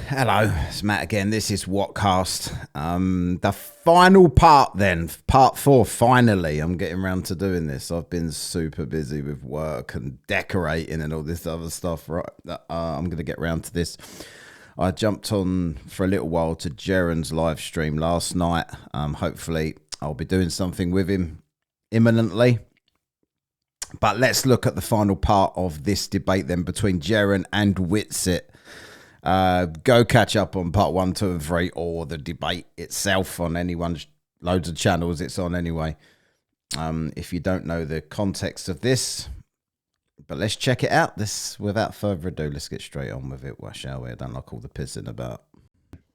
Hello, it's Matt again. This is Whatcast. The final part then, part 4, finally. I'm getting around to doing this. I've been super busy with work and decorating and all this other stuff. Right, I'm going to get around to this. I jumped on for a little while to Jaren's live stream last night. Hopefully I'll be doing something with him imminently. But let's look at the final part of this debate then between Jeren and Witsit. Go catch up on part 1, 2, and 3, or the debate itself on anyone's loads of channels it's on anyway. If you don't know the context of this, but let's check it out. This, without further ado, let's get straight on with it, shall we? I don't like all the pissing about.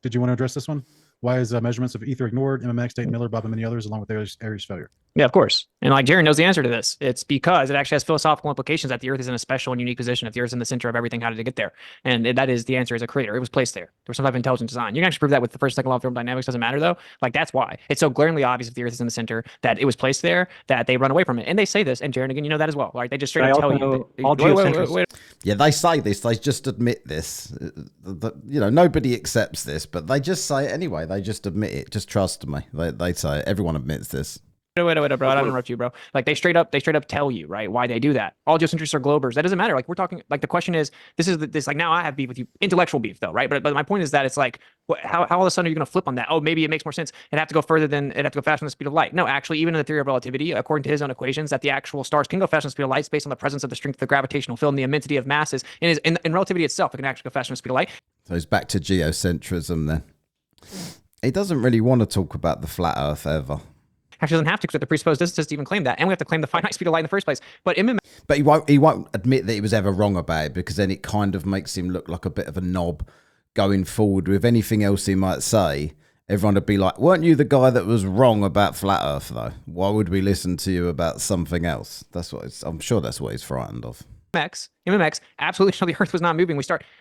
Did you want to address this one? Why is measurements of ether ignored? MMX, Tate Miller, Bob, and many others, along with Aries failure. Yeah, of course. And like Jaren knows the answer to this. It's because it actually has philosophical implications that the Earth is in a special and unique position. If the Earth is in the center of everything, how did it get there? And that is the answer as a creator. It was placed there. There was some type of intelligent design. You can actually prove that with the first second law of thermodynamics. Doesn't matter though. Like that's why it's so glaringly obvious if the Earth is in the center that it was placed there, that they run away from it. And they say this. And Jaren, again, you know that as well. Like they just straight up tell you. Yeah, they say this. They just admit this. You know, nobody accepts this, but they just say it anyway. They just admit it. Just trust me. They say it. Everyone admits this. Wait, bro. I don't interrupt you, bro. Like they straight up tell you, right, why they do that. All geocentrists are globers. That doesn't matter. Like we're talking, like the question is, this like now I have beef with you, intellectual beef though, right? But my point is that it's like, how all of a sudden are you going to flip on that? Oh, maybe it makes more sense. It'd have to go further than it'd have to go faster than the speed of light. No, actually, even in the theory of relativity, according to his own equations, that the actual stars can go faster than the speed of light based on the presence of the strength of the gravitational field and the immensity of masses. And in relativity itself, it can actually go faster than the speed of light. So he's back to geocentrism then. He doesn't really want to talk about the flat Earth ever. Actually doesn't have to, because the presupposed distance to even claim that, and we have to claim the finite speed of light in the first place. But he won't admit that he was ever wrong about it, because then it kind of makes him look like a bit of a knob going forward with anything else he might say. Everyone would be like, weren't you the guy that was wrong about flat Earth though? Why would we listen to you about something else? That's what I'm sure that's what he's frightened of. MMX absolutely showed the Earth was not moving.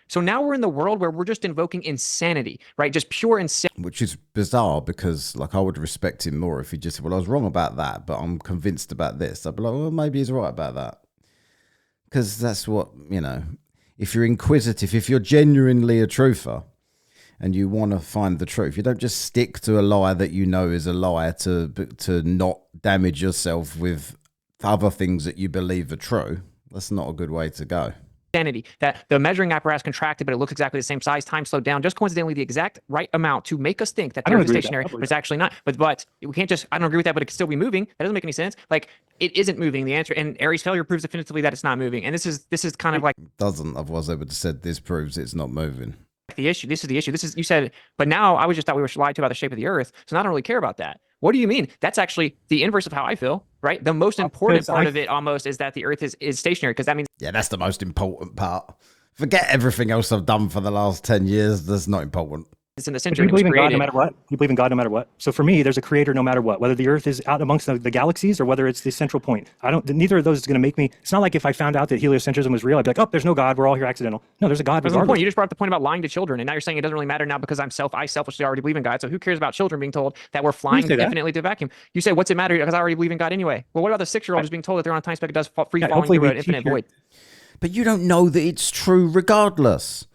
So now we're in the world where we're just invoking insanity, right? Just pure insanity. Which is bizarre, because like I would respect him more if he just said, well, I was wrong about that, but I'm convinced about this. I'd be like, well, maybe he's right about that. Because that's what, you know, if you're inquisitive, if you're genuinely a truther and you want to find the truth, you don't just stick to a lie that you know is a lie to not damage yourself with other things that you believe are true. That's not a good way to go. Insanity, that the measuring apparatus contracted, but it looks exactly the same size, time slowed down, just coincidentally the exact right amount to make us think that the Earth is stationary, but it's actually not. But we can't just, I don't agree with that, but it can still be moving. That doesn't make any sense. Like it isn't moving. The answer, and Aries failure proves definitively that it's not moving. And this is kind of like doesn't, otherwise I would have said this proves it's not moving. The issue. This is the issue. This is, you said, but now I was just thought we were lied to about the shape of the Earth, so I don't really care about that. What do you mean? That's actually the inverse of how I feel, right? The most important part of it almost is that the Earth is stationary, because that means... Yeah, that's the most important part. Forget everything else I've done for the last 10 years. That's not important. It's in the center. You believe in God no matter what? You believe in God no matter what? So for me, there's a creator no matter what, whether the Earth is out amongst the galaxies or whether it's the central point. Neither of those is going to make me, it's not like if I found out that heliocentrism was real, I'd be like, oh, there's no God, we're all here accidental. No, there's a God regardless. Point. You just brought up the point about lying to children, and now you're saying it doesn't really matter now because I selfishly already believe in God. So who cares about children being told that we're flying infinitely to a vacuum? You say, what's it matter? Because I already believe in God anyway. Well, what about the 6-year-old who's being told that they're on a time spec that does free falling through an infinite void? But you don't know that it's true regardless.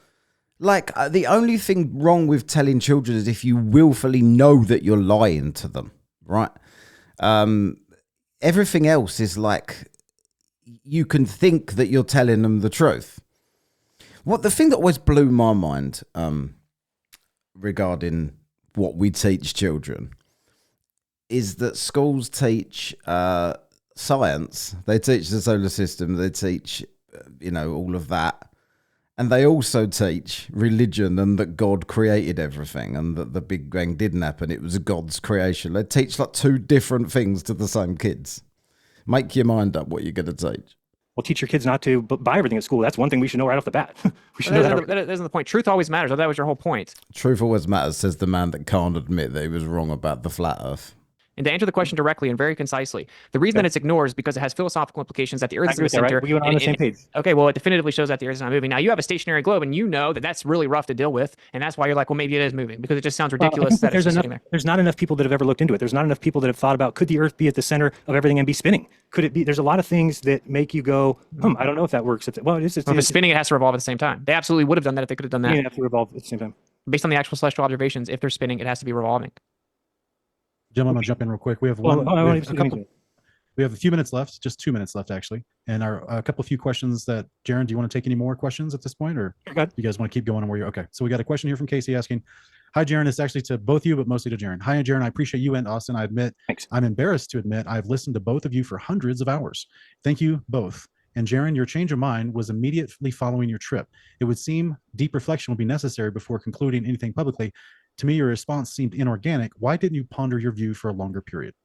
Like, the only thing wrong with telling children is if you willfully know that you're lying to them, right? Everything else is like, you can think that you're telling them the truth. The thing that always blew my mind regarding what we teach children is that schools teach science. They teach the solar system. They teach, you know, all of that. And they also teach religion and that God created everything and that the Big Bang didn't happen. It was God's creation. They teach like 2 different things to the same kids. Make your mind up what you're going to teach. Well, teach your kids not to buy everything at school. That's one thing we should know right off the bat. We should know that isn't the point. Truth always matters. That was your whole point. Truth always matters, says the man that can't admit that he was wrong about the flat Earth. And to answer the question directly and very concisely, the reason that it's ignored is because it has philosophical implications that the Earth is in the center. Right? We went on the same page. Okay, well, it definitively shows that the Earth is not moving. Now, you have a stationary globe, and you know that that's really rough to deal with, and that's why you're like, well, maybe it is moving, because it just sounds ridiculous that it's just sitting there. There's not enough people that have ever looked into it. There's not enough people that have thought about, could the Earth be at the center of everything and be spinning? Could it be? There's a lot of things that make you go, I don't know if that works. Well, it is. If it's spinning, it has to revolve at the same time. They absolutely would have done that if they could have done that. You have to revolve at the same time. based on the actual celestial observations, if they're spinning, it has to be revolving. Gentlemen, I'm gonna jump in real quick. We have Well, one. We have a few minutes left, just 2 minutes left actually, and a few questions that Jaron. Do you want to take any more questions at this point, or you guys want to keep going on where you're okay? So we got a question here from Casey asking, "Hi Jaron, it's actually to both of you, but mostly to Jaron. Hi Jaron, I appreciate you and Austin. I admit, Thanks. I'm embarrassed to admit I've listened to both of you for hundreds of hours. Thank you both. And Jaron, your change of mind was immediately following your trip. It would seem deep reflection would be necessary before concluding anything publicly. To me, your response seemed inorganic. Why didn't you ponder your view for a longer period?"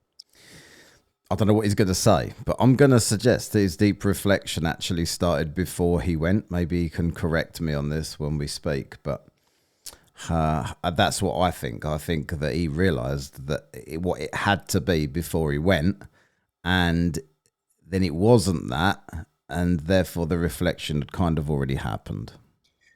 I don't know what he's going to say, but I'm going to suggest that his deep reflection actually started before he went. Maybe he can correct me on this when we speak, but that's what I think. I think that he realized that what it had to be before he went, and then it wasn't that, and therefore the reflection had kind of already happened.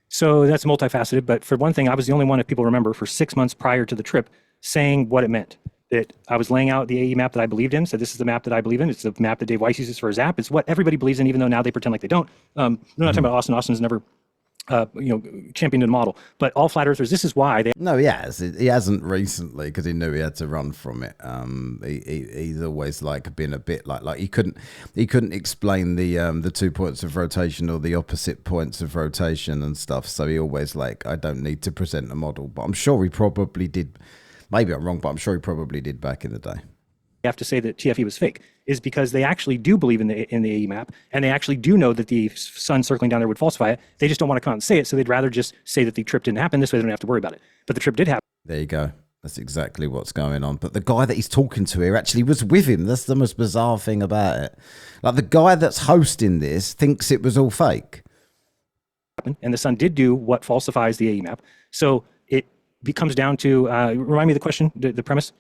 So that's multifaceted, but for one thing, I was the only one that people remember for 6 months prior to the trip saying what it meant. That I was laying out the AE map that I believed in. So this is the map that I believe in. It's the map that Dave Weiss uses for his app. It's what everybody believes in, even though now they pretend like they don't. I'm not talking about Austin. Austin's never, championed the model. But all flat earthers, this is why they. No, he has. He hasn't recently because he knew he had to run from it. He's always been a bit like he couldn't explain the 2 points of rotation or the opposite points of rotation and stuff. So he always I don't need to present a model. But I'm sure he probably did. Maybe I'm wrong, but I'm sure he probably did back in the day. Have to say that TFE was fake is because they actually do believe in the AE map, and they actually do know that the sun circling down there would falsify it. They just don't want to come out and say it, so they'd rather just say that the trip didn't happen. This way they don't have to worry about it. But the trip did happen. There you go. That's exactly what's going on. But the guy that he's talking to here actually was with him. That's the most bizarre thing about it. The guy that's hosting this thinks it was all fake. And the sun did do what falsifies the AE map. So it comes down to, remind me of the question, the premise?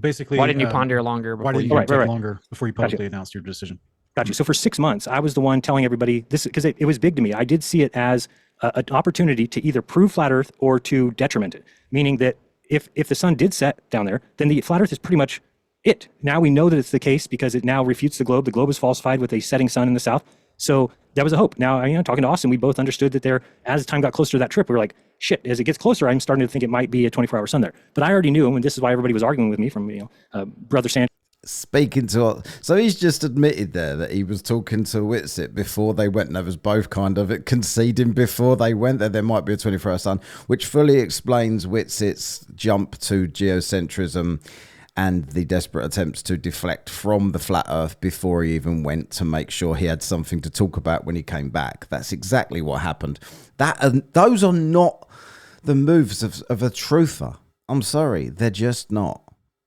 Basically, why didn't you ponder longer? Why didn't you take longer before you publicly announced your decision? Got you. So for 6 months, I was the one telling everybody this because it was big to me. I did see it as an opportunity to either prove flat Earth or to detriment it. Meaning that if the sun did set down there, then the flat Earth is pretty much it. Now we know that it's the case because it now refutes the globe. The globe is falsified with a setting sun in the south. So that was a hope. Now, talking to Austin, we both understood that as time got closer to that trip, we were like, shit, as it gets closer, I'm starting to think it might be a 24-hour sun there. But I already knew, and this is why everybody was arguing with me from, Brother Sand. So he's just admitted there that he was talking to Witsit before they went, and they was both kind of conceding before they went that there might be a 24-hour sun, which fully explains Witsit's jump to geocentrism and the desperate attempts to deflect from the flat earth before he even went to make sure he had something to talk about when he came back. That's exactly what happened. Those are not the moves of a truther. I'm sorry, they're just not.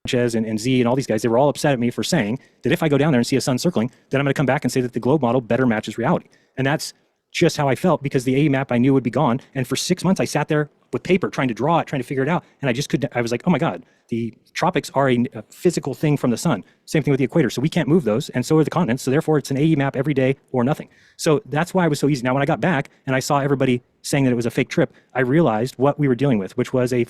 Sanchez and Z and all these guys, they were all upset at me for saying that if I go down there and see a sun circling, then I'm going to come back and say that the globe model better matches reality. And that's just how I felt because the AE map I knew would be gone. And for 6 months, I sat there with paper trying to draw it, trying to figure it out. And I just couldn't. I was like, oh my God, the tropics are a physical thing from the sun. Same thing with the equator. So we can't move those. And so are the continents. So therefore, it's an AE map every day or nothing. So that's why it was so easy. Now, when I got back and I saw everybody saying that it was a fake trip, I realized what we were dealing with, which was a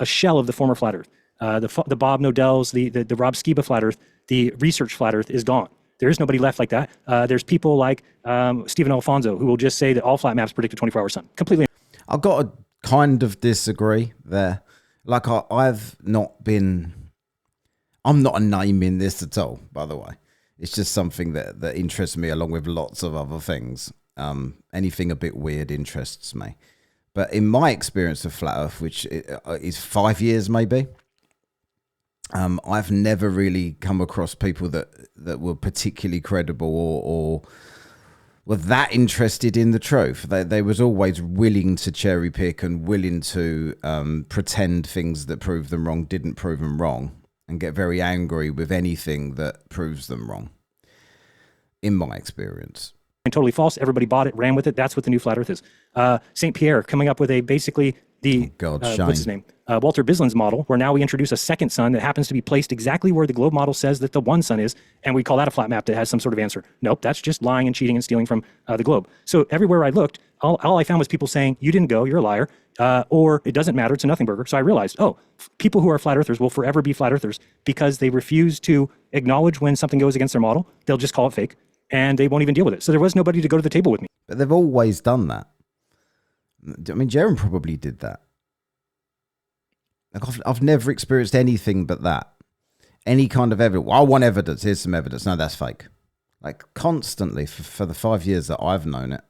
shell of the former flat Earth. The Bob Nodells, the Rob Skiba flat Earth, the research flat Earth is gone. There is nobody left like that. There's people like Stephen Alfonso who will just say that all flat maps predict a 24-hour sun. Completely. I've got to kind of disagree there. I'm not a name in this at all, by the way. It's just something that interests me along with lots of other things. Anything a bit weird interests me. But in my experience of flat Earth, which is 5 years maybe, I've never really come across people that were particularly credible or were that interested in the truth. They was always willing to cherry pick and willing to pretend things that proved them wrong didn't prove them wrong, and get very angry with anything that proves them wrong, in my experience. And totally false. Everybody bought it, ran with it. That's what the new flat Earth is. St. Pierre coming up with what's his name? Walter Bislin's model, where now we introduce a second sun that happens to be placed exactly where the globe model says that the one sun is, and we call that a flat map that has some sort of answer. Nope, that's just lying and cheating and stealing from the globe. So everywhere I looked, all I found was people saying, you didn't go, you're a liar, or it doesn't matter, it's a nothing burger. So I realized, people who are flat earthers will forever be flat earthers because they refuse to acknowledge when something goes against their model. They'll just call it fake, and they won't even deal with it. So there was nobody to go to the table with me. But they've always done that. I mean, Jaron probably did that. Like I've never experienced anything but that. Any kind of evidence. I want evidence. Here's some evidence. No, that's fake. Like constantly for the 5 years that I've known it.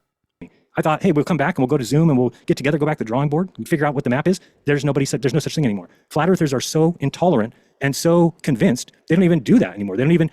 I thought, hey, we'll come back and we'll go to Zoom and we'll get together, go back to the drawing board and figure out what the map is. There's no such thing anymore. Flat earthers are so intolerant and so convinced, they don't even do that anymore. They don't even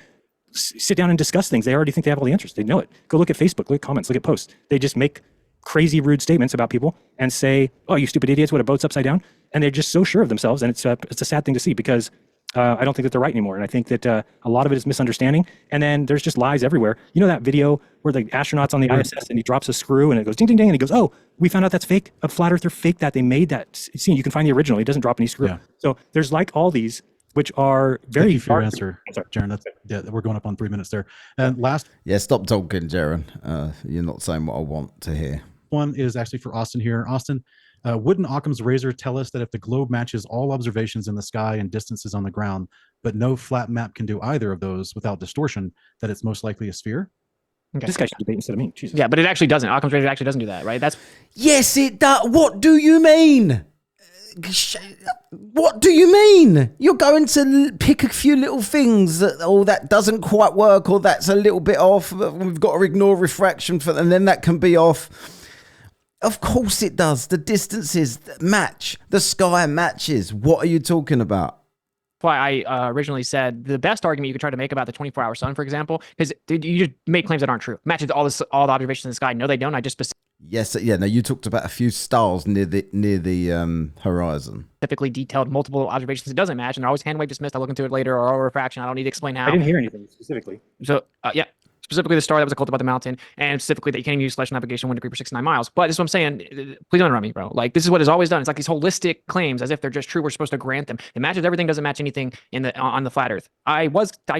sit down and discuss things. They already think they have all the answers. They know it. Go look at Facebook, look at comments, look at posts. They just make crazy, rude statements about people and say, oh, you stupid idiots, what, a boat's upside down? And they're just so sure of themselves. And it's a sad thing to see because I don't think that they're right anymore. And I think that a lot of it is misunderstanding. And then there's just lies everywhere. You know that video where the astronaut's on the ISS and he drops a screw and it goes ding, ding, ding. And he goes, oh, we found out that's fake. A flat earther faked that. They made that scene. You can find the original. He doesn't drop any screw. Yeah. So there's like all these, which are very— Thank you for your answer, Jaron. We're going up on 3 minutes there. And last Yeah, stop talking, Jaron. You're not saying what I want to hear. one is actually for Austin here. Austin, wouldn't Occam's razor tell us that if the globe matches all observations in the sky and distances on the ground, but no flat map can do either of those without distortion, that it's most likely a sphere? Okay. This guy should debate instead of me. Jesus. Yeah, but it actually doesn't. Occam's razor actually doesn't do that, right? That's Yes, it does. What do you mean? What do you mean? You're going to pick a few little things that, oh, that doesn't quite work, or that's a little bit off. We've got to ignore refraction for, and then that can be off. Of course it does. The distances match. The sky matches. What are you talking about? why I originally said the best argument you could try to make about the 24-hour sun, for example, because you just make claims that aren't true. Matches all the observations in the sky. No, they don't. I just Yes, yeah. No, you talked about a few stars near the horizon. specifically detailed multiple observations it doesn't match, and they're always hand wave dismissed. I'll look into it later, or refraction. I don't need to explain how. I didn't hear anything specifically. So yeah, specifically the star that was occult about the mountain, and specifically that you can't even use celestial navigation 1 degree per 69 miles. But this is what I'm saying. Please don't interrupt me, bro. Like, this is what is always done. It's like these holistic claims as if they're just true. We're supposed to grant them. It matches everything, doesn't match anything on the flat Earth. I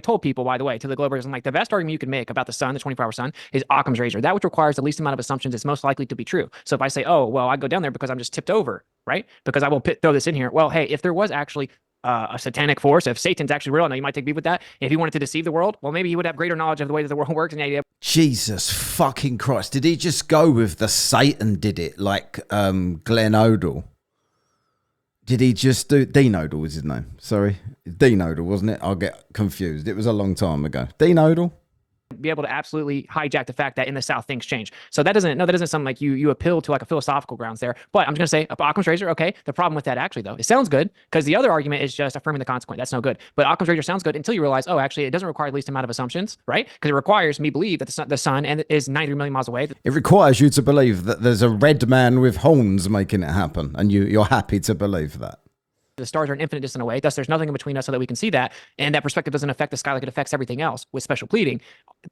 told people, by the way, to the Globers, I'm like, the best argument you can make about the sun, the 24-hour sun, is Occam's razor. That which requires the least amount of assumptions is most likely to be true. So if I say, oh, well, I go down there because I'm just tipped over, right? Because I will throw this in here. Well, hey, if there was actually a satanic force, if Satan's actually real, now you might take beef with that. If he wanted to deceive the world, well, maybe he would have greater knowledge of the way that the world works. And Jesus fucking Christ. Did he just go with the Satan did it like Glenn Odell? Did he just do... Dean Odell was his name. Sorry. Dean Odell, wasn't it? I'll get confused. It was a long time ago. Dean Odell? be able to absolutely hijack the fact that in the South things change. So that doesn't sound like you appeal to like a philosophical grounds there. But I'm just gonna say Occam's razor, okay. The problem with that actually though, it sounds good because the other argument is just affirming the consequent. That's no good. But Occam's razor sounds good until you realize, oh, actually it doesn't require the least amount of assumptions, right? Because it requires me believe that the sun is 93 million miles away. It requires you to believe that there's a red man with horns making it happen, and you're happy to believe that. The stars are an infinite distance away. Thus, there's nothing in between us so that we can see that. And that perspective doesn't affect the sky like it affects everything else with special pleading.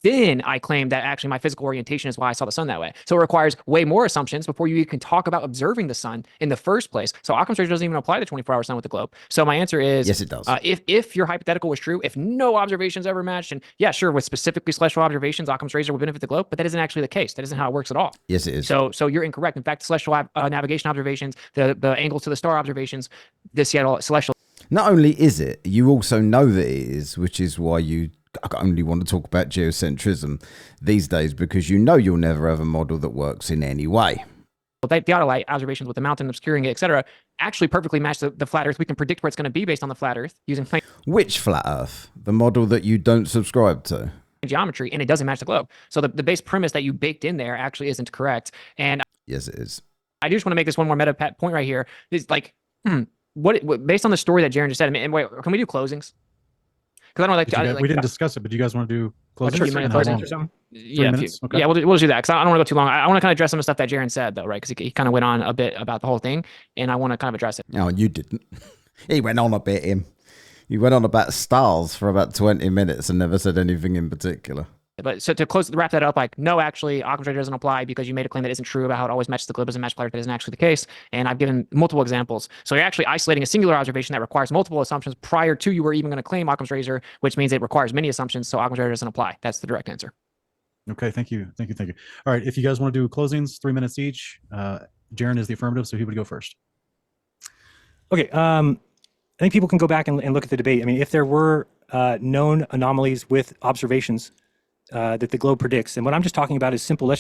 Then I claim that actually my physical orientation is why I saw the sun that way. So it requires way more assumptions before you can talk about observing the sun in the first place. So Occam's razor doesn't even apply to the 24-hour sun with the globe. So my answer is yes, it does. If your hypothetical was true, if no observations ever matched, and yeah, sure, with specifically celestial observations, Occam's razor would benefit the globe, but that isn't actually the case. That isn't how it works at all. Yes, it is. So you're incorrect. In fact, celestial navigation observations, the angles to the star observations, the Seattle celestial. Not only is it, you also know that it is, which is why you only want to talk about geocentrism these days, because you know you'll never have a model that works in any way. The theodolite observations with the mountain obscuring it, etc., actually perfectly match the flat Earth. We can predict where it's going to be based on the flat Earth using plain Which flat Earth? The model that you don't subscribe to? Geometry, and it doesn't match the globe. So the base premise that you baked in there actually isn't correct. And yes, it is. I do just want to make this one more meta point right here. It's like, what based on the story that Jaron just said, and wait, can we do closings? Because I don't like we didn't discuss it, but do you guys want to do closings? Sure, closings or something? Yeah, okay. Yeah, we'll do that because I don't want to go too long. I want to kind of address some of the stuff that Jaron said though, right? Because he kind of went on a bit about the whole thing, and I want to kind of address it. No, you didn't. He went on a bit. He went on about stars for about 20 minutes and never said anything in particular. But so to wrap that up, like, no, actually, Occam's razor doesn't apply because you made a claim that isn't true about how it always matches the globe, doesn't match planet, that isn't actually the case. And I've given multiple examples. So you're actually isolating a singular observation that requires multiple assumptions prior to you were even going to claim Occam's razor, which means it requires many assumptions. So Occam's razor doesn't apply. That's the direct answer. Okay, thank you. All right, if you guys want to do closings, 3 minutes each. Jaron is the affirmative, so he would go first. Okay, I think people can go back and look at the debate. I mean, if there were known anomalies with observations that the globe predicts, and what I'm just talking about is simple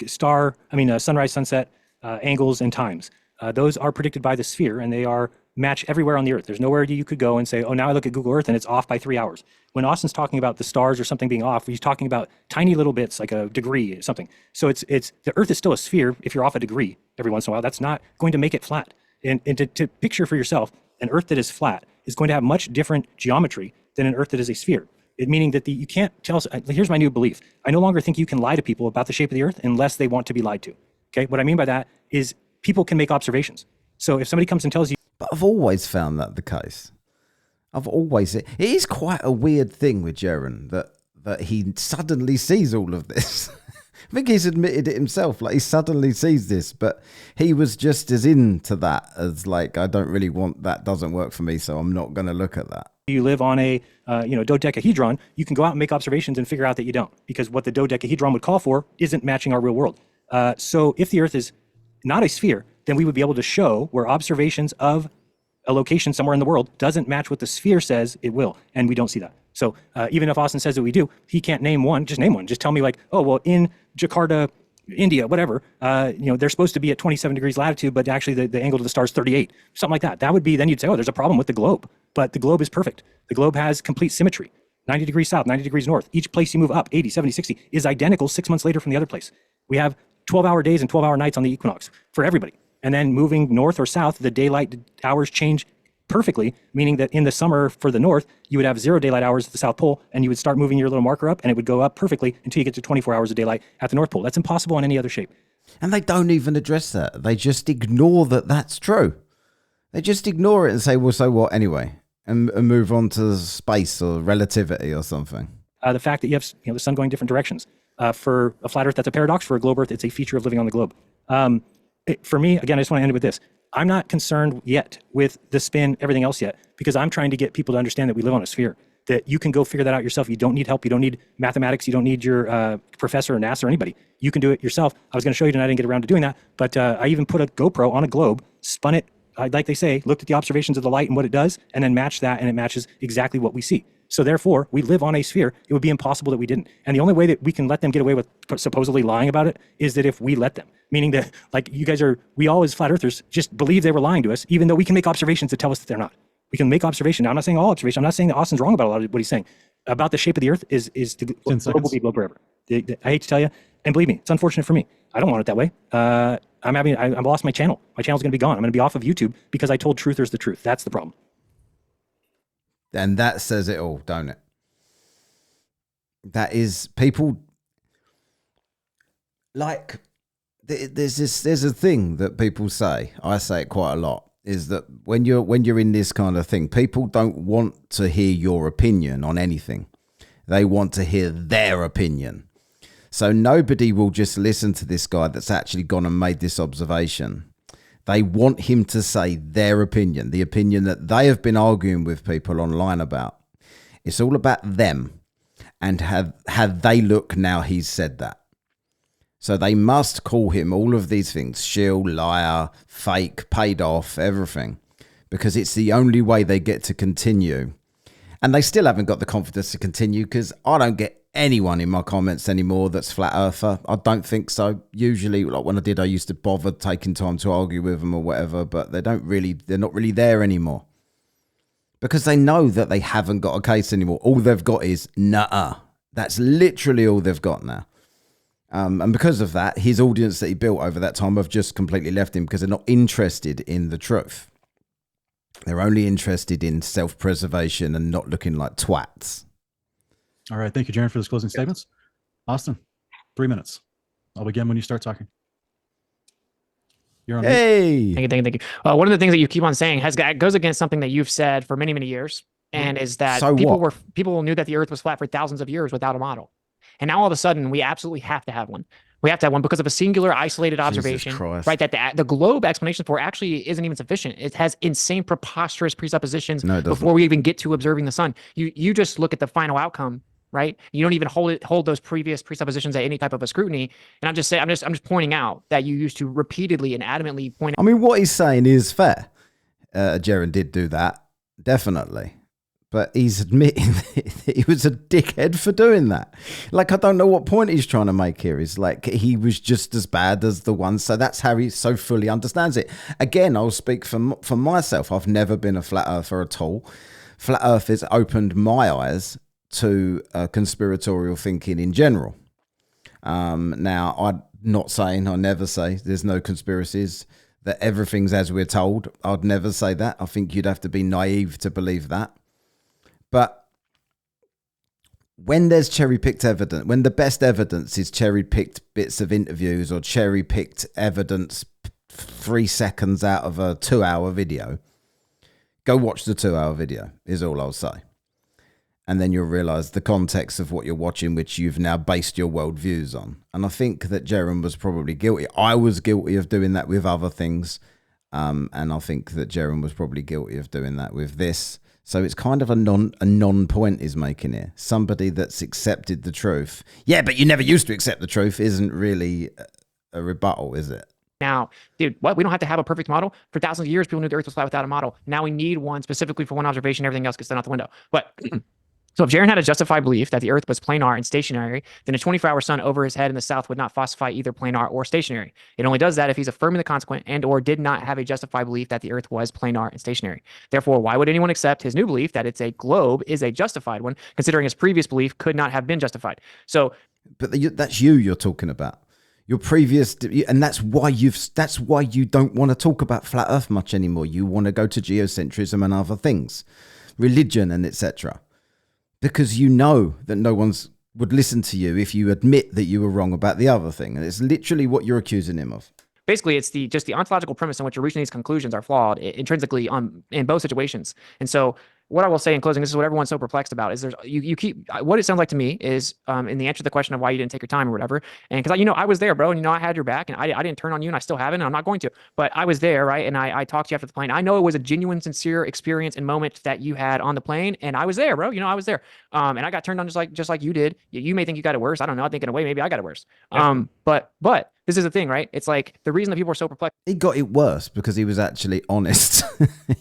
sunrise, sunset, angles, and times. Those are predicted by the sphere, and they are match everywhere on the Earth. There's nowhere you could go and say, oh, now I look at Google Earth and it's off by 3 hours. When Austin's talking about the stars or something being off, he's talking about tiny little bits, like a degree or something. So it's the Earth is still a sphere if you're off a degree every once in a while. That's not going to make it flat. And to picture for yourself, an Earth that is flat is going to have much different geometry than an Earth that is a sphere. Meaning that you can't tell us, here's my new belief. I no longer think you can lie to people about the shape of the Earth unless they want to be lied to. Okay, what I mean by that is people can make observations. So if somebody comes and tells you, But I've always found that the case. It is quite a weird thing with Jeran that he suddenly sees all of this. I think he's admitted it himself. Like, he suddenly sees this, but he was just as into that as like, I don't really want that, doesn't work for me, so I'm not going to look at that. you live on a dodecahedron, you can go out and make observations and figure out that you don't, because what the dodecahedron would call for isn't matching our real world. So if the Earth is not a sphere, then we would be able to show where observations of a location somewhere in the world doesn't match what the sphere says it will, and we don't see that. So even if Austin says that we do, he can't name one. Just name one. Just tell me, like, oh, well, in Jakarta, India, whatever, they're supposed to be at 27 degrees latitude, but actually the angle to the star is 38, something like that. That would be, then you'd say, oh, there's a problem with the globe. But the globe is perfect. The globe has complete symmetry. 90 degrees south, 90 degrees north. Each place you move up, 80, 70, 60, is identical 6 months later from the other place. We have 12-hour days and 12-hour nights on the equinox for everybody. And then moving north or south, the daylight hours change perfectly, meaning that in the summer for the north, you would have 0 daylight hours at the South Pole, and you would start moving your little marker up, and it would go up perfectly until you get to 24 hours of daylight at the North Pole. That's impossible in any other shape. And they don't even address that. They just ignore that that's true. They just ignore it and say, well, so what anyway? And move on to space or relativity or something. The fact that you have the sun going different directions. For a flat Earth, that's a paradox. For a globe Earth, it's a feature of living on the globe. For me, again, I just want to end it with this. I'm not concerned yet with the spin, everything else yet, because I'm trying to get people to understand that we live on a sphere, that you can go figure that out yourself. You don't need help. You don't need mathematics. You don't need your professor or NASA or anybody. You can do it yourself. I was going to show you tonight. I didn't get around to doing that, but I even put a GoPro on a globe, spun it, like they say, looked at the observations of the light and what it does, and then matched that, and it matches exactly what we see. So therefore, we live on a sphere. It would be impossible that we didn't. And the only way that we can let them get away with supposedly lying about it is that if we let them. Meaning that, like, we all as flat earthers just believe they were lying to us, even though we can make observations that tell us that they're not. We can make observation. Now, I'm not saying all observation. I'm not saying that Austin's wrong about a lot of what he's saying. About the shape of the Earth is the globe will be globe forever. I hate to tell you, and believe me, it's unfortunate for me. I don't want it that way. I've lost my channel. My channel's going to be gone. I'm going to be off of YouTube because I told truthers the truth. That's the problem. And that says it all, don't it? That is, people like, there's a thing that people say, I say it quite a lot, is that when you're in this kind of thing, people don't want to hear your opinion on anything. They want to hear their opinion. So nobody will just listen to this guy that's actually gone and made this observation. They want him to say their opinion, the opinion that they have been arguing with people online about. It's all about them and how they look now he's said that. So they must call him all of these things: shill, liar, fake, paid off, everything, because it's the only way they get to continue. And they still haven't got the confidence to continue, because I don't get anyone in my comments anymore that's flat earther. I don't think so. Usually, like when I did, I used to bother taking time to argue with them or whatever, but they're not really there anymore, because they know that they haven't got a case anymore. All they've got is nuh-uh. That's literally all they've got now. And because of that, his audience that he built over that time have just completely left him, because they're not interested in the truth. They're only interested in self-preservation and not looking like twats. All right. Thank you, Jaren, for those closing statements. Austin, 3 minutes. I'll begin when you start talking. You're on mute. Hey! Thank you. One of the things that you keep on saying goes against something that you've said for many, many years, and is that So people knew that the Earth was flat for thousands of years without a model, and now all of a sudden we absolutely have to have one. We have to have one because of a singular, isolated observation, right? That the globe explanation for actually isn't even sufficient. It has insane, preposterous presuppositions before we even get to observing the sun. You just look at the final outcome, right? You don't even hold those previous presuppositions at any type of a scrutiny. And I'm just pointing out that you used to repeatedly and adamantly point out. I mean, what he's saying is fair. Jaren did do that, definitely. but he's admitting that he was a dickhead for doing that. Like, I don't know what point he's trying to make here. He's like, he was just as bad as the one. So that's how he so fully understands it. Again, I'll speak for myself. I've never been a flat earther at all. Flat earth has opened my eyes to conspiratorial thinking in general. Now, I'm not saying, I never say there's no conspiracies, that everything's as we're told. I'd never say that. I think you'd have to be naive to believe that. But when there's cherry-picked evidence, when the best evidence is cherry-picked bits of interviews or cherry-picked evidence 3 seconds out of a 2-hour video, go watch the 2-hour video, is all I'll say. And then you'll realize the context of what you're watching, which you've now based your worldviews on. And I think that Jeren was probably guilty. I was guilty of doing that with other things. And I think that Jeren was probably guilty of doing that with this. So it's kind of a non-point he's making here. Somebody that's accepted the truth. Yeah, but you never used to accept the truth isn't really a rebuttal, is it? Now, dude, what? We don't have to have a perfect model. For thousands of years, people knew the Earth was flat without a model. Now we need one specifically for one observation. Everything else gets thrown out the window. But so if Jaren had a justified belief that the Earth was planar and stationary, then a 24-hour sun over his head in the south would not falsify either planar or stationary. It only does that if he's affirming the consequent and or did not have a justified belief that the Earth was planar and stationary. Therefore, why would anyone accept his new belief that it's a globe is a justified one, considering his previous belief could not have been justified? So, but that's you're talking about. Your previous, and that's why you don't want to talk about flat Earth much anymore. You want to go to geocentrism and other things, religion and etc. Because you know that no one's would listen to you if you admit that you were wrong about the other thing. And it's literally what you're accusing him of. Basically, it's just the ontological premise in which you're reaching these conclusions are flawed intrinsically in both situations. And so what I will say in closing, this is what everyone's so perplexed about, is you keep, what it sounds like to me is in the answer to the question of why you didn't take your time or whatever. And because, I was there, bro, and, I had your back, and I didn't turn on you, and I still haven't, and I'm not going to, but I was there, right? And I talked to you after the plane. I know it was a genuine, sincere experience and moment that you had on the plane, and I was there, bro. I was there. And I got turned on just like you did. You may think you got it worse. I don't know. I think in a way, maybe I got it worse. Yeah. But this is the thing, right? It's like the reason that people are so perplexed. He got it worse because he was actually honest.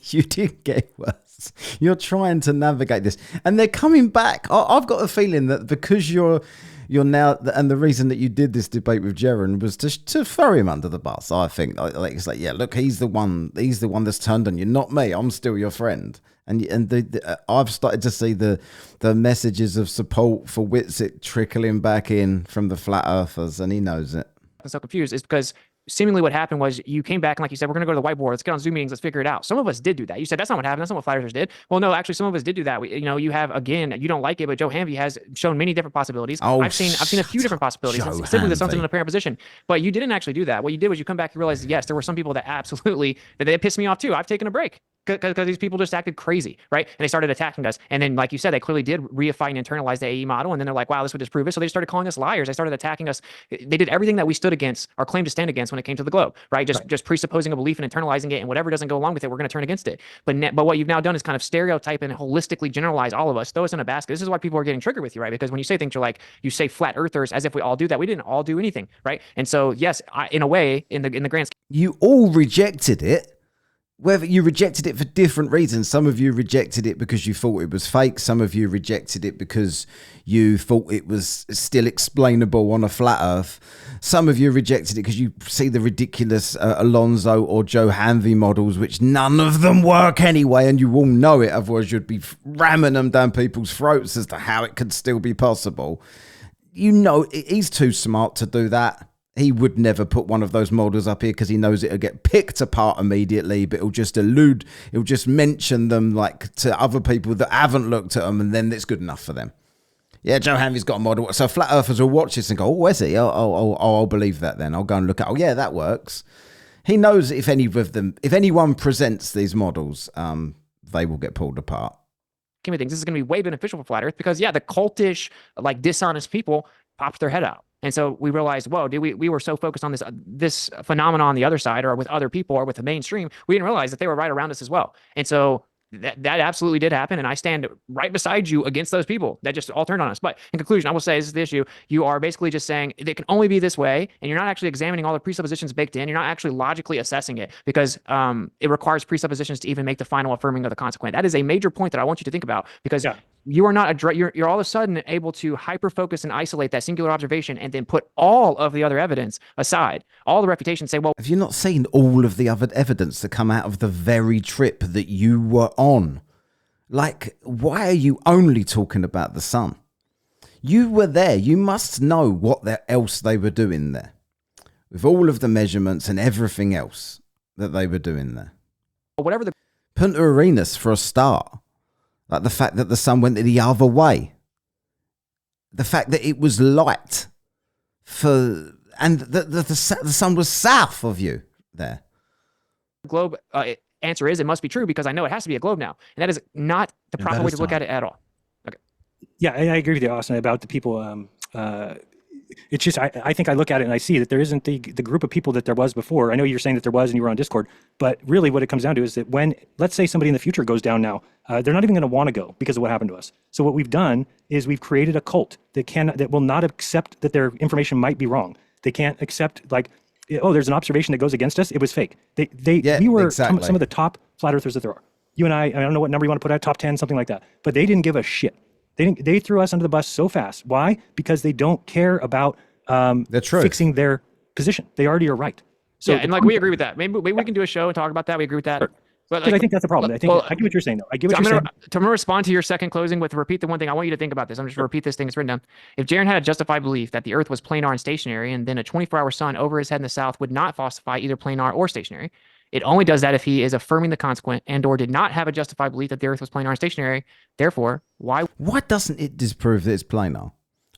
You did get it worse. You're trying to navigate this, and they're coming back. I've got a feeling that because you're now, and the reason that you did this debate with Jeren was to throw him under the bus. I think, like it's like, yeah, look, he's the one that's turned on you, not me. I'm still your friend. And I've started to see the messages of support for Witsit trickling back in from the flat earthers, and he knows it. I'm so confused is because seemingly what happened was you came back and like you said, we're going to go to the whiteboard. Let's get on Zoom meetings. Let's figure it out. Some of us did do that. You said that's not what happened. That's not what flat earthers did. Well, no, actually, some of us did do that. You have, again, you don't like it, but Joe Hanvey has shown many different possibilities. Oh, I've seen a few different possibilities. It's simply the something in a apparent position. But you didn't actually do that. What you did was you come back and realize, yes, there were some people that absolutely that they pissed me off too. I've taken a break. Because these people just acted crazy, right? And they started attacking us. And then, like you said, they clearly did reify and internalize the AE model. And then they're like, wow, this would disprove it. So they started calling us liars. They started attacking us. They did everything that we stood against or claimed to stand against when it came to the globe, right? Just presupposing a belief and internalizing it, and whatever doesn't go along with it, we're going to turn against it. But what you've now done is kind of stereotype and holistically generalize all of us, throw us in a basket. This is why people are getting triggered with you, right? Because when you say things, you're like, you say flat earthers as if we all do that. We didn't all do anything, right? And so, yes, in a way, in the grand scheme, you all rejected it. Whether you rejected it for different reasons. Some of you rejected it because you thought it was fake. Some of you rejected it because you thought it was still explainable on a flat earth. Some of you rejected it because you see the ridiculous Alonso or Joe Hanvey models, which none of them work anyway, and you all know it. Otherwise, you'd be ramming them down people's throats as to how it could still be possible. He's too smart to do that. He would never put one of those models up here because he knows it'll get picked apart immediately, but he'll just mention them like to other people that haven't looked at them, and then it's good enough for them. Yeah, Joe Hanvey's got a model. So flat earthers will watch this and go, oh, where's he? I'll believe that then. I'll go and look at, oh yeah, that works. He knows if anyone presents these models, they will get pulled apart. Things. This is going to be way beneficial for flat earth because, yeah, the cultish, like dishonest people popped their head out. And so we realized, whoa, we were so focused on this phenomenon on the other side or with other people or with the mainstream, we didn't realize that they were right around us as well. And so that absolutely did happen, and I stand right beside you against those people that just all turned on us. But in conclusion, I will say this is the issue. You are basically just saying it can only be this way, and you're not actually examining all the presuppositions baked in. You're not actually logically assessing it, because it requires presuppositions to even make the final affirming of the consequent. That is a major point that I want you to think about, because you are not you're all of a sudden able to hyper focus and isolate that singular observation and then put all of the other evidence aside, all the refutations, say, well, have you not seen all of the other evidence that come out of the very trip that you were on? Like, why are you only talking about the sun? You were there. You must know what else they were doing there, with all of the measurements and everything else that they were doing there. whatever the Punta Arenas, for a start. Like the fact that the sun went the other way. The fact that it was light and the sun was south of you there. globe answer is, it must be true, because I know it has to be a globe now. And that is not the proper way to look at it at all. Okay. Yeah, I agree with you, Austin, about the people. It's just, I think I look at it and I see that there isn't the group of people that there was before. I know you're saying that there was and you were on Discord, but really what it comes down to is that when, let's say somebody in the future goes down now, they're not even going to want to go because of what happened to us. So what we've done is we've created a cult that will not accept that their information might be wrong. They can't accept, like, oh, there's an observation that goes against us. It was fake. We were some of the top flat earthers that there are. You and I don't know what number you want to put out, top 10, something like that. But they didn't give a shit. They threw us under the bus so fast. Why? Because they don't care about fixing their position. They already are right. So yeah, and like we agree with that. Maybe we can do a show and talk about that. We agree with that. Sure. But I think that's the problem. I get what you're saying, though. I get what you're saying. I'm gonna respond to your second closing with repeat the one thing. I want you to think about this. I'm just gonna repeat this thing that's written down. If Jaren had a justified belief that the Earth was planar and stationary, and then a 24-hour sun over his head in the south would not falsify either planar or stationary, it only does that if he is affirming the consequent and/or did not have a justified belief that the Earth was planar and stationary. Therefore, why doesn't it disprove that it's planar?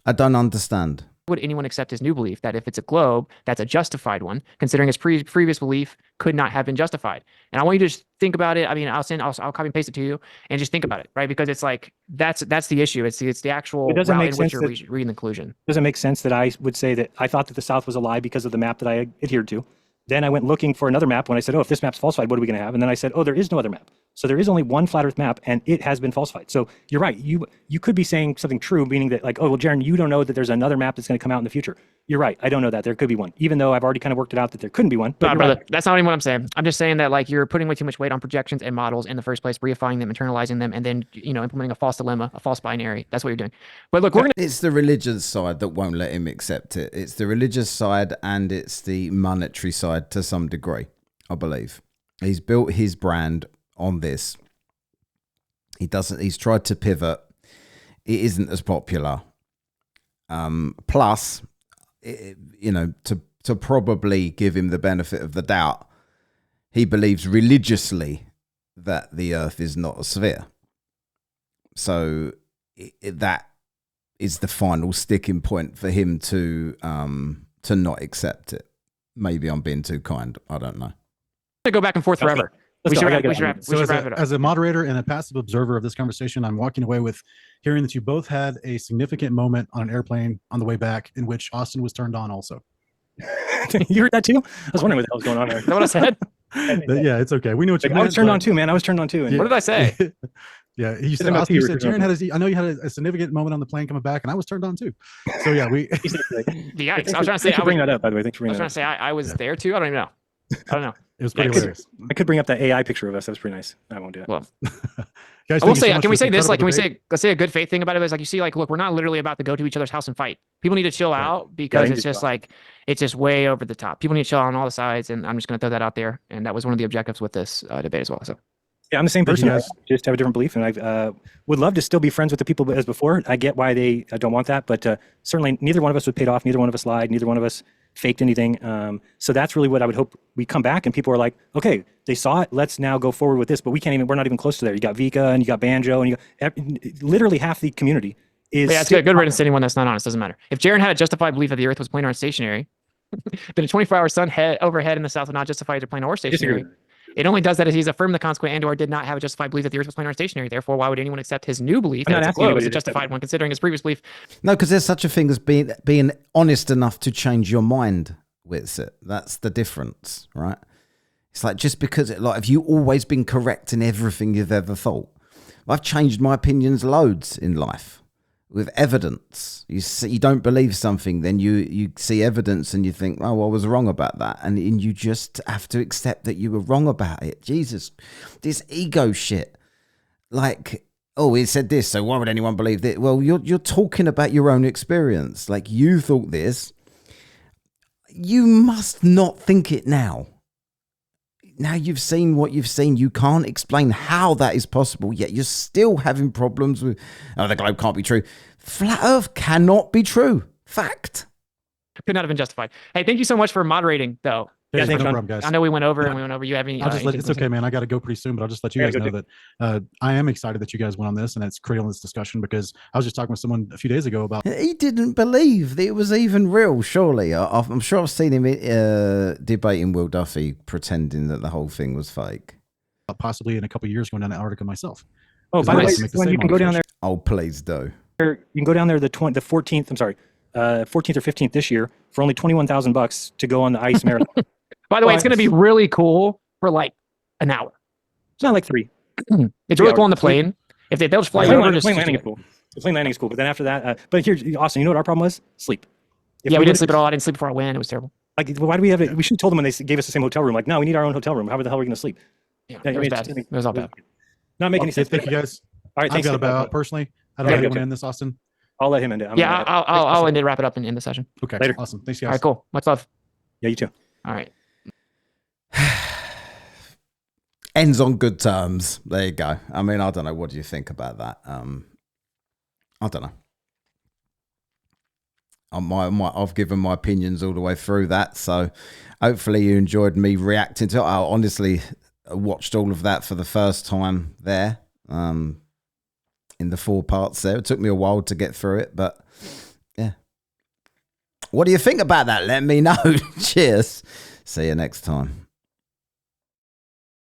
I don't understand. would anyone accept his new belief that if it's a globe, that's a justified one, considering his previous belief could not have been justified? And I want you to just think about it. I mean, I'll copy and paste it to you and just think about it, right? Because it's like, that's the issue. It's the actual route in which you're reading the conclusion. Does it make sense that I would say that I thought that the South was a lie because of the map that I adhered to? Then I went looking for another map when I said, oh, if this map's falsified, what are we going to have? And then I said, oh, there is no other map. So there is only one flat earth map and it has been falsified. So you're right. You could be saying something true, meaning that like, oh, well, Jaren, you don't know that there's another map that's going to come out in the future. You're right. I don't know that. There could be one, even though I've already kind of worked it out that there couldn't be one. No, brother, right. That's not even what I'm saying. I'm just saying that like you're putting way too much weight on projections and models in the first place, reifying them, internalizing them, and then, implementing a false dilemma, a false binary. That's what you're doing. But look, it's the religious side that won't let him accept it. It's the religious side and it's the monetary side to some degree, I believe. He's built his brand on this. He's tried to pivot. It isn't as popular. Plus, to probably give him the benefit of the doubt, he believes religiously that the Earth is not a sphere. So that is the final sticking point for him to not accept it. Maybe I'm being too kind. I don't know. To go back and forth forever. We should wrap it up. As a moderator and a passive observer of this conversation, I'm walking away with hearing that you both had a significant moment on an airplane on the way back in which Austin was turned on also. You heard that too? I was wondering what the hell was going on there. Is that what I said? Yeah, it's okay. We know what you meant. I was turned on too, man. I was turned on too. What did I say? Yeah, you said Jaren I know you had a significant moment on the plane coming back, and I was turned on too. So yeah, Yikes! I was trying to say. Thanks for bringing that up, by the way. Thanks for bringing that up. I was trying to say I was there too. I don't even know. I don't know. It was pretty hilarious. I could bring up that AI picture of us. That was pretty nice. I won't do that. Well, guys, I will say, can we say this? Like, let's say a good faith thing about it is like, you see, like, look, we're not literally about to go to each other's house and fight. People need to chill out because it's just like, it's just way over the top. People need to chill out on all the sides. And I'm just going to throw that out there. And that was one of the objectives with this debate as well. So. Yeah, I'm the same person. I just have a different belief, and I would love to still be friends with the people as before. I get why they don't want that, but certainly neither one of us was paid off. Neither one of us lied. Neither one of us faked anything. So that's really what I would hope we come back and people are like, okay, they saw it. Let's now go forward with this. But we're not even close to there. You got Vika and you got Banjo and you got literally half the community is. Yeah, it's good riddance to anyone that's not honest. Doesn't matter. If Jaren had a justified belief that the Earth was planar and stationary, then a 24-hour sun overhead in the south would not justify either planar or stationary. It only does that if he's affirmed the consequent and/or did not have a justified belief that the Earth was planar or stationary. Therefore, why would anyone accept his new belief that it's a globe as a justified one, considering his previous belief? No, because there's such a thing as being honest enough to change your mind, Witsit. That's the difference, right? It's like, just because have you always been correct in everything you've ever thought? I've changed my opinions loads in life with evidence. You don't believe something, then you see evidence and you think, oh, I was wrong about that. And you just have to accept that you were wrong about it. Jesus, this ego shit. Like, oh, he said this, so why would anyone believe that? Well, you're talking about your own experience. Like, you thought this. You must not think it now. Now you've seen what you've seen. You can't explain how that is possible, yet you're still having problems with, oh, the globe can't be true. Flat Earth cannot be true. Fact. Could not have been justified. Hey, thank you so much for moderating, though. Yeah, no thanks, Sean. problem, guys. I know we went over and we went over. You have any? It's okay, man. I got to go pretty soon, but I'll just let you guys know that I am excited that you guys went on this and it's creating this discussion, because I was just talking with someone a few days ago about. He didn't believe that it was even real, surely. I'm sure I've seen him debating Will Duffy, pretending that the whole thing was fake. Possibly in a couple of years going down to Antarctica myself. Oh, by the way, when you can go down there. Oh, please do. You can go down there the 14th. I'm sorry, 14th or 15th this year for only $21,000 to go on the ice marathon. By the way, it's going to be really cool for like an hour. It's not like 3. It's really cool on the plane. If they'll just fly you over, the plane landing is cool. The plane landing is cool, but then after that, but here, Austin, you know what our problem was? Sleep. Yeah, we didn't sleep at all. I didn't sleep before I went. It was terrible. Like, why do we have it? We should have told them when they gave us the same hotel room. Like, no, we need our own hotel room. How the hell are we going to sleep? Yeah, it was bad. It was all bad. Not making any sense. Thank you, guys. All right, I've got about personally. I don't know if you want to end this, Austin. I'll let him end it. I'll end it, wrap it up and end the session. Okay, later. Awesome. Thanks, guys. All right, cool. Much love. Yeah, you too. All right. Ends on good terms. There you go. I mean, I don't know. What do you think about that? I don't know. I've given my opinions all the way through that, so hopefully you enjoyed me reacting to it. I honestly watched all of that for the first time there, in the 4 parts there. It took me a while to get through it, but yeah. What do you think about that? Let me know. Cheers. See you next time.